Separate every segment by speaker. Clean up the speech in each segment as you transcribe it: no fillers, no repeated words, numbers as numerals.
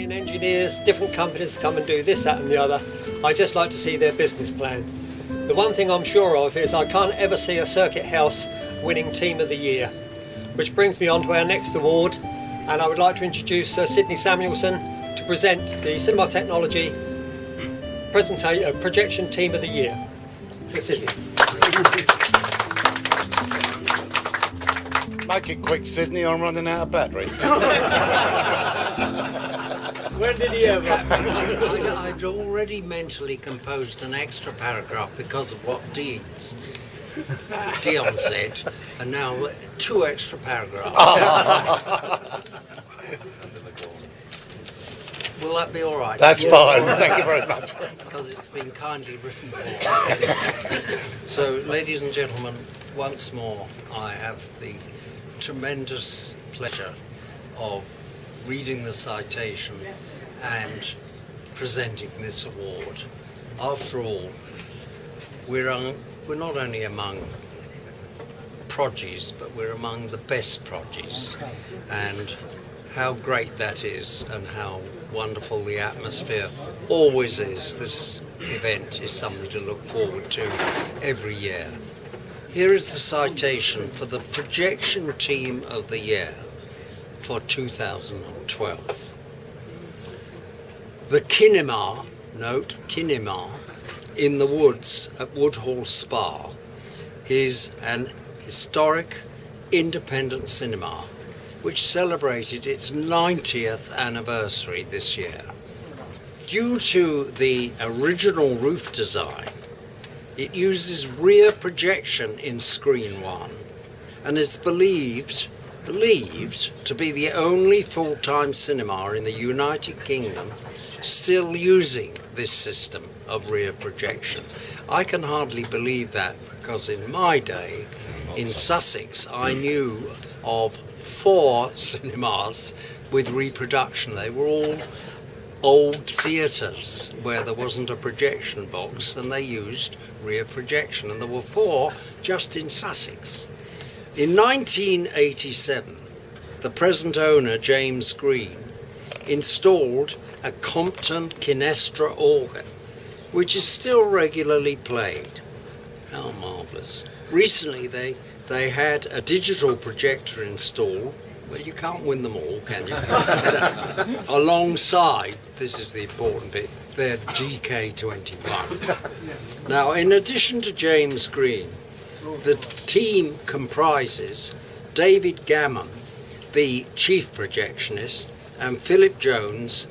Speaker 1: in engineers, different companies to come and do this, that and the other. I just like to see their business plan. The one thing I'm sure of is I can't ever see a circuit house winning Team of the Year. Which brings me on to our next award, and I would like to introduce Sydney Samuelson to present the Cinema Technology Projection Team of the Year. So Sydney.
Speaker 2: Make it quick, Sydney, I'm running out of battery.
Speaker 1: When did he ever?
Speaker 3: I'd already mentally composed an extra paragraph because of what Dion said, and now 2 extra paragraphs. Will that be all right?
Speaker 2: That's fine, thank you very much.
Speaker 3: Because it's been kindly written for. So, ladies and gentlemen, once more, I have the tremendous pleasure of reading the citation and presenting this award. After all, we're not only among produce, but we're among the best produce. And how great that is, and how wonderful the atmosphere always is. This event is something to look forward to every year. Here is the citation for the Projection Team of the Year for 2012. The Kinema, note Kinema, in the woods at Woodhall Spa is an historic independent cinema which celebrated its 90th anniversary this year. Due to the original roof design, it uses rear projection in screen 1 and is believed to be the only full-time cinema in the United Kingdom still using this system of rear projection. I can hardly believe that, because in my day in Sussex I knew of 4 cinemas with reproduction. They were all old theatres where there wasn't a projection box and they used rear projection, and there were 4 just in Sussex. In 1987, the present owner, James Green, installed a Compton Kinestra organ, which is still regularly played. How marvellous. Recently they had a digital projector installed. Well, you can't win them all, can you? Alongside, this is the important bit, their GK21. Now, in addition to James Green, the team comprises David Gammon, the chief projectionist, and Philip Jones.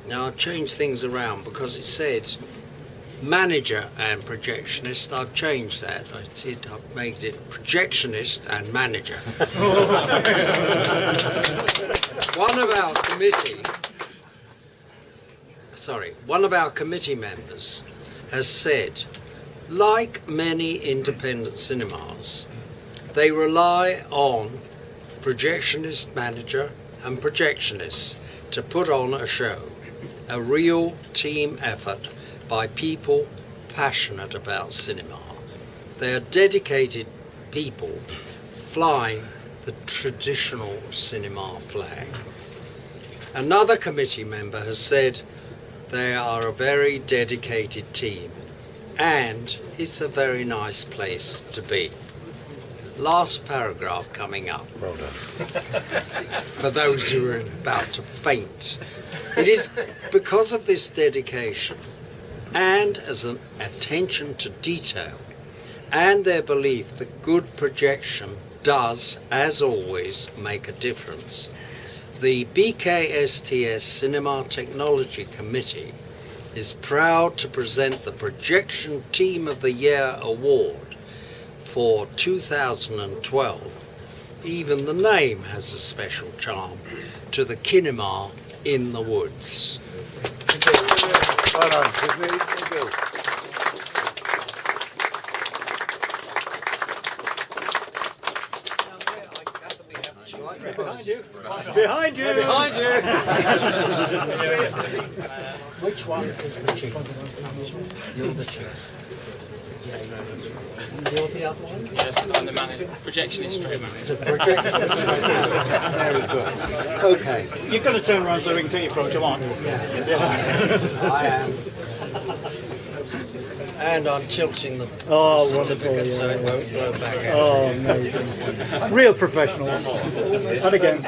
Speaker 3: Now, I've changed things around because it said manager and projectionist. I've changed that. I've made it projectionist and manager. One of our committee members has said, like many independent cinemas, they rely on projectionist manager and projectionists to put on a show, a real team effort by people passionate about cinema. They are dedicated people flying the traditional cinema flag. Another committee member has said they are a very dedicated team and it's a very nice place to be. Last paragraph coming up.
Speaker 2: Well done.
Speaker 3: For those who are about to faint. It is because of this dedication and as an attention to detail and their belief that good projection does, as always, make a difference. The BKSTS Cinema Technology Committee is proud to present the Projection Team of the Year Award for 2012. Even the name has a special charm, to the Kinema in the Woods.
Speaker 2: Well done, Sydney. Thank you.
Speaker 1: Behind you! Behind you!
Speaker 3: Which one is the chief? You're the chief. You're the other one?
Speaker 4: Yes, I'm the manager, projectionist stroke manager.
Speaker 3: The projectionist. Very good. Okay.
Speaker 5: You're going to turn around so we can take your photo, aren't you?
Speaker 3: I am. And I'm tilting the certificate so it won't blow back out.
Speaker 5: Oh, amazing. Real professional. And again,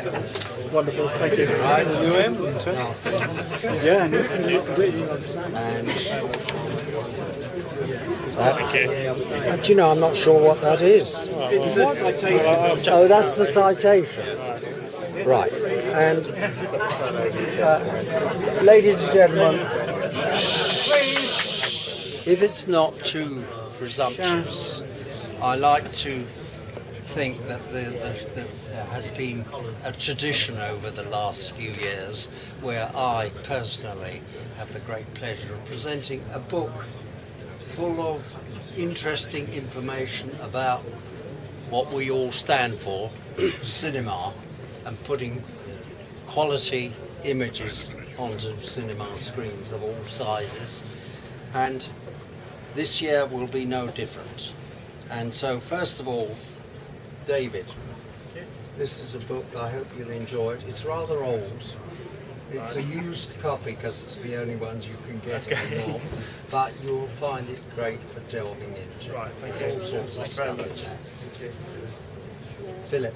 Speaker 5: wonderful. Thank you.
Speaker 3: Right.
Speaker 5: Knew him?
Speaker 3: No.
Speaker 5: Yeah, I knew him.
Speaker 3: And that, do you know, I'm not sure what that is. Oh, that's the citation. Right. And ladies and gentlemen, if it's not too presumptuous, I like to think that there has been a tradition over the last few years where I personally have the great pleasure of presenting a book full of interesting information about what we all stand for, cinema, and putting quality images onto cinema screens of all sizes. And this year will be no different. And so first of all, David, this is a book I hope you'll enjoy it. It's rather old. It's a used copy because it's the only ones you can get anymore. But you'll find it great for delving into.
Speaker 5: Right, thank
Speaker 3: There's all sorts of stuff in there. Philip.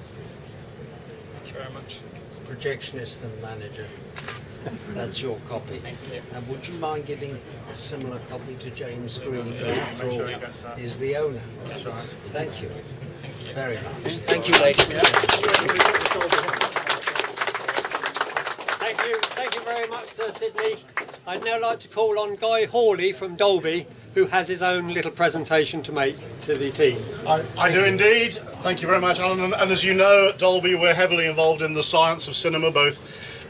Speaker 4: Thank you very much.
Speaker 3: Projectionist and manager. That's your copy.
Speaker 4: Thank you.
Speaker 3: And would you mind giving a similar copy to James Green, who after all is the owner?
Speaker 4: That's right.
Speaker 3: Thank you.
Speaker 4: Thank you.
Speaker 3: Very much. Thank you, ladies and gentlemen.
Speaker 1: Thank you very much, Sir Sidney. I'd now like to call on Guy Hawley from Dolby, who has his own little presentation to make to the team.
Speaker 6: I do indeed. Thank you very much, Alan. And as you know, at Dolby we're heavily involved in the science of cinema, both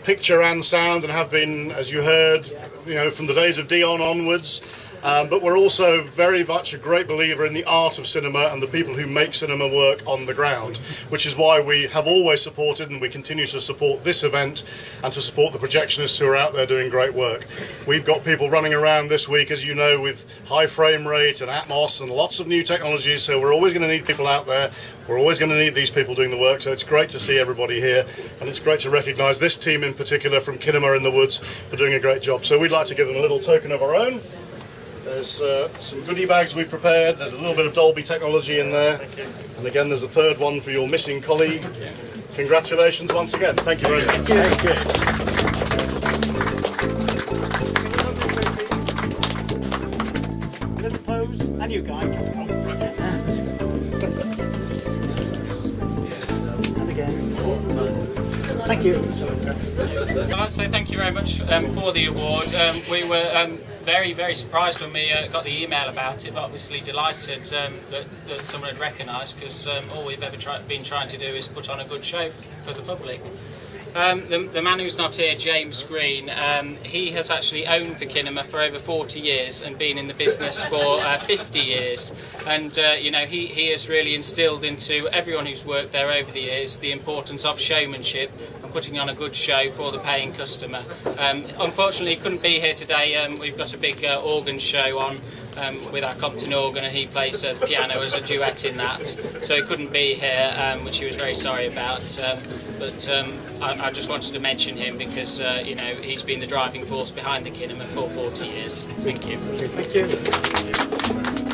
Speaker 6: picture and sound, and have been, as you heard, from the days of Dion onwards. But we're also very much a great believer in the art of cinema and the people who make cinema work on the ground, which is why we have always supported and we continue to support this event and to support the projectionists who are out there doing great work. We've got people running around this week, as you know, with high frame rate and Atmos and lots of new technologies, so we're always going to need people out there. We're always going to need these people doing the work, so it's great to see everybody here, and it's great to recognise this team in particular from Kinema in the Woods for doing a great job. So we'd like to give them a little token of our own. There's some goodie bags we've prepared. There's a little bit of Dolby technology in there. And again, there's a third one for your missing colleague. Congratulations once again. Thank you very much.
Speaker 5: Thank you. Little pose, and you guys. And again. Thank you.
Speaker 4: I'd like to say thank you very much for the award. We were very, very surprised when we got the email about it, but obviously delighted that someone had recognised, because all we've ever been trying to do is put on a good show for the public. The man who's not here, James Green, he has actually owned the Kinema for over 40 years and been in the business for 50 years. And he has really instilled into everyone who's worked there over the years the importance of showmanship and putting on a good show for the paying customer. Unfortunately, he couldn't be here today. We've got a big organ show on with our Compton organ, and he plays the piano as a duet in that. So he couldn't be here, which he was very sorry about. But I just wanted to mention him because he's been the driving force behind the Kinema for 40 years. Thank you.
Speaker 5: Thank you.